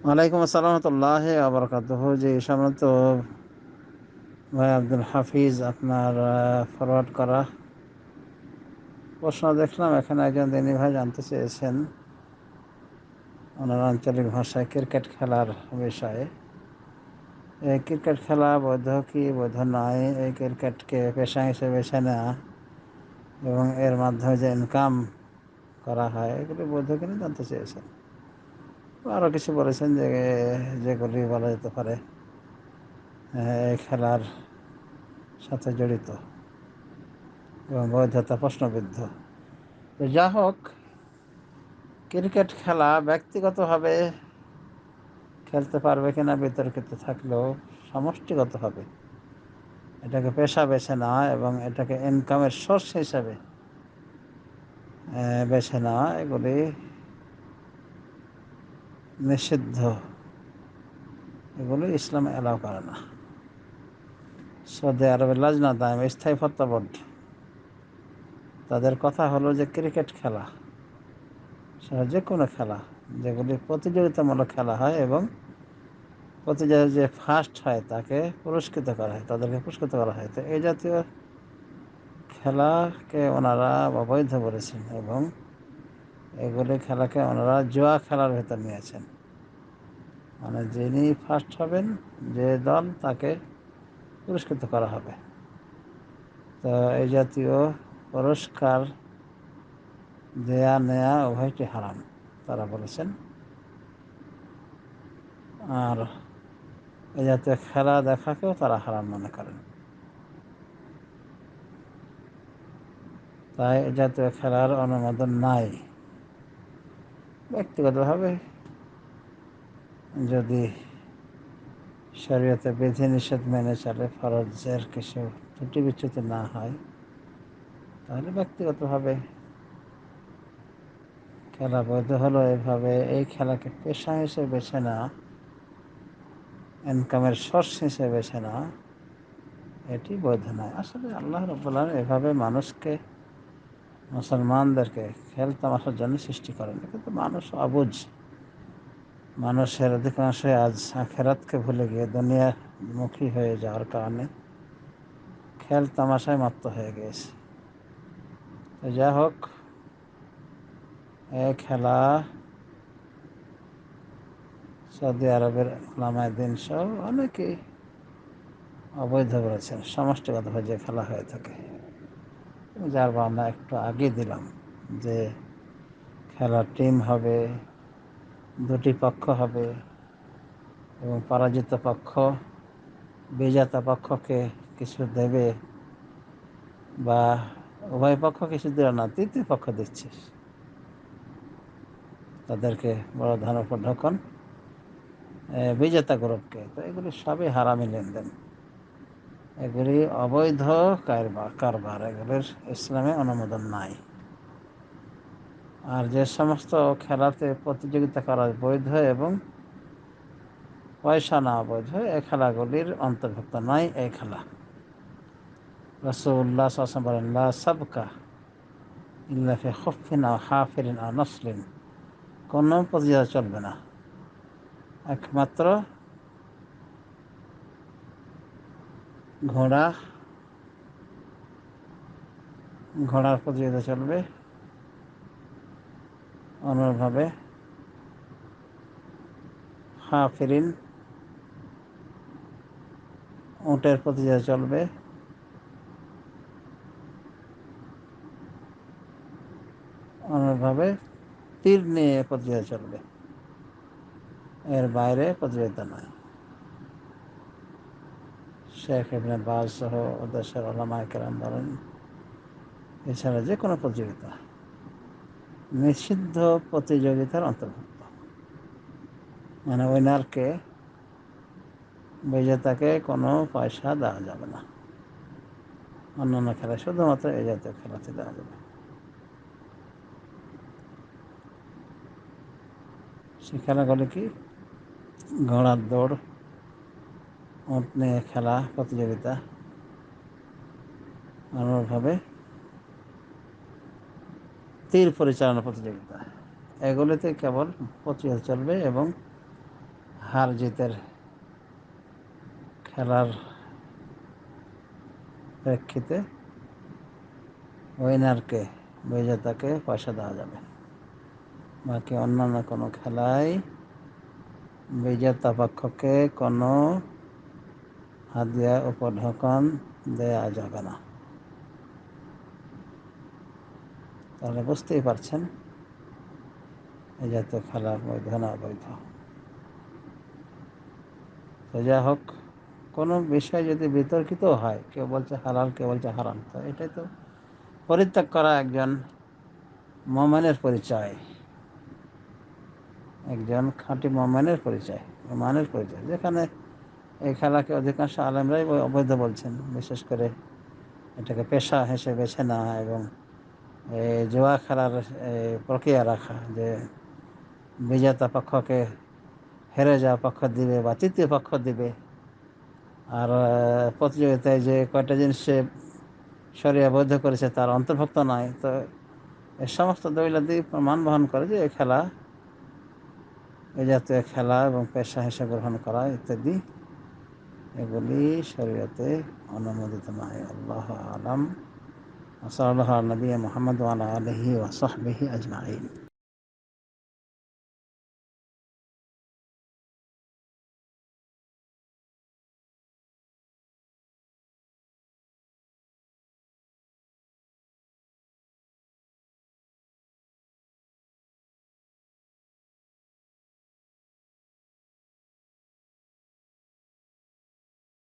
ওয়ালাইকুম আসসালাম রহমতুল্লাহি ওয়া বারাকাতুহু। জি, সম্মানিত ভাই আব্দুল হাফিজ, আপনার ফরওয়ার্ড করা প্রশ্ন দেখলাম। এখানে একজন দিনী ভাই জানতে চেয়েছেন ওনার আঞ্চলিক ভাষায় ক্রিকেট খেলার বিষয়ে। এই ক্রিকেট খেলা বৈধ কি বৈধ নয়, এই ক্রিকেটকে পেশা হিসেবে বেছে নেওয়া এবং এর মাধ্যমে যে ইনকাম করা হয় এগুলি বৈধ কিনা জানতে চেয়েছেন। আরও কিছু বলেছেন যেগুলি বলা যেতে পারে এই খেলার সাথে জড়িত এবং বৈধতা প্রশ্নবিদ্ধ। তো যা হোক, ক্রিকেট খেলা ব্যক্তিগতভাবে খেলতে পারবে কিনা বিতর্কিত থাকলেও সমষ্টিগতভাবে এটাকে পেশা বেছে নেওয়া এবং এটাকে ইনকামের সোর্স হিসাবে বেছে নেওয়া এগুলি নিষিদ্ধ, এগুলি ইসলাম অ্যালাউ করে না। সৌদি আরবের লাজনা দায়েমা, স্থায়ী ফতোয়া বোর্ড, তাদের কথা হলো যে ক্রিকেট খেলা সহ যে কোনো খেলা যেগুলি প্রতিযোগিতামূলক খেলা হয় এবং প্রতিযোগিতায় যে ফার্স্ট হয় তাকে পুরস্কৃত করা হয়, তাদেরকে পুরস্কৃত করা হয়, তো এই জাতীয় খেলাকে ওনারা অবৈধ বলেছেন এবং এগুলি খেলাকে ওনারা জুয়া খেলার ভেতর নিয়েছেন। মানে যিনি ফার্স্ট হবেন, যে দল, তাকে পুরস্কৃত করা হবে। তো এই জাতীয় পুরস্কার দেয়া নেয়া উভয়টি হারাম তারা বলেছেন। আর এই জাতীয় খেলা দেখাকেও তারা হারাম মনে করেন। তাই এই জাতীয় খেলার অনুমোদন নাই। ব্যক্তিগতভাবে যদি শরীয়তে বিধিনিষেধ মেনে চলে, ফরজের কিছু ত্রুটি বিচ্যুতি না হয়, তাহলে ব্যক্তিগতভাবে খেলা বৈধ হলো। এভাবে এই খেলাকে পেশা হিসেবে বেছে নেওয়া, ইনকামের সোর্স হিসেবে বেছে নেওয়া, এটি বৈধ নয়। আসলে আল্লাহ রাব্বুল আলামিন এভাবে মানুষকে, মুসলমানদেরকে খেল তামাশার জন্য সৃষ্টি করেন, কিন্তু মানুষ অবুঝ। মানুষের অধিকাংশই আজ আখেরাতকে ভুলে গিয়ে দুনিয়ামুখী হয়ে যাওয়ার কারণে খেল তামাশায় মত্ত হয়ে গিয়েছে। তো যা হোক, এই খেলা সৌদি আরবের উলামায়ে দ্বীন সহ অনেকেই অবৈধ বলেছেন সমষ্টিগতভাবে যে খেলা হয়ে থাকে। যার বর্ণনা একটু আগে দিলাম যে খেলার টিম হবে, দুটি পক্ষ হবে এবং পরাজিত পক্ষ বিজেতা পক্ষকে কিছু দেবে, বা উভয় পক্ষ কিছু দিল না, তৃতীয় পক্ষ দিচ্ছে, তাদেরকে বড় ধরনের উপর ঢোকন বিজেতা গ্রুপকে। তো এগুলি সবই হারামি লেনদেন, এগুলি অবৈধ কারবার, এগুলির ইসলামে অনুমোদন নাই। আর যে সমস্ত খেলাতে প্রতিযোগিতা করা বৈধ এবং পয়সা নেওয়া বৈধ, এই খেলাগুলির অন্তর্ভুক্ত নয় এই খেলা। রাসূলুল্লাহ সাল্লাল্লাহু আলাইহি ওয়াসাল্লাম বলেন, লা সাবকা ইল্লা ফি খুফফিন আও হাফিরিন আও নসলিন, কোনো প্রতিযোগিতা চলবে না, একমাত্র ঘোড়ার প্রতিযোগিতা চলবে, অনুরূপভাবে হাফিরিন উটের প্রতিযোগিতা চলবে, অনুরূপভাবে তীর নিয়ে প্রতিযোগিতা চলবে, এর বাইরে প্রতিযোগিতা নয়। শেখ ইবনে বাজ সহ দেশের উলামায়ে কেরাম বলেন, এছাড়া যে কোনো প্রতিযোগিতা নিষিদ্ধ প্রতিযোগিতার অন্তর্ভুক্ত। মানে উইনারকে, বিজেতাকে কোনো পয়সা দেওয়া যাবে না। অন্যান্য খেলায় শুধুমাত্র এই জাতীয় খেলাতে দেওয়া যাবে। সে খেলাগুলি কি? ঘোড়ার দৌড়, উট নিয়ে খেলা প্রতিযোগিতা, অনুরূপভাবে তীর পরিচালনা প্রতিযোগিতা, এগুলিতে কেবল প্রতিযোগিতা চলবে এবং হার জিতের খেলার প্রেক্ষিতে উইনারকে, বিজেতাকে পয়সা দেওয়া যাবে। বাকি অন্যান্য কোনো খেলায় বিজেতা পক্ষকে কোনো হাদিয়া উপঢৌকন দেয়া যাবে না। তাহলে বুঝতেই পারছেন এই জাতীয় খেলা বৈধ না অবৈধ। তো যা হোক, কোনো বিষয় যদি বিতর্কিত হয়, কেউ বলছে হালাল, কেউ বলছে হারাম, তো এটাই তো পরিত্যাগ করা একজন মুমিনের পরিচয়, একজন খাঁটি মুমিনের পরিচয়, ইমানের পরিচয়। যেখানে এই খেলাকে অধিকাংশ আলেমরাই অবৈধ বলছেন, বিশেষ করে এটাকে পেশা হিসেবে বেছে নেওয়া এবং জুয়া খেলার প্রক্রিয়া রাখা, যে বিজেতা পক্ষকে হেরে যাওয়া পক্ষ দিবে বা তৃতীয় পক্ষ দিবে, আর প্রতিযোগিতায় যে কয়টা জিনিস সে শরিয়া বৈধ করেছে তার অন্তর্ভুক্ত নয়। তো এই সমস্ত দলিলাদি প্রমাণ বহন করে যে এই খেলা, এই জাতীয় খেলা এবং পেশা হিসেবে গ্রহণ করা ইত্যাদি, এগুলি শরীয়তে অনুমোদিত নয়। আল্লাহু আ'লাম। সাল্লাল্লাহু আলা নবিয়্যিনা মুহাম্মদ ওয়া আলা আলিহি ওয়া সাহবিহি আজমাইন।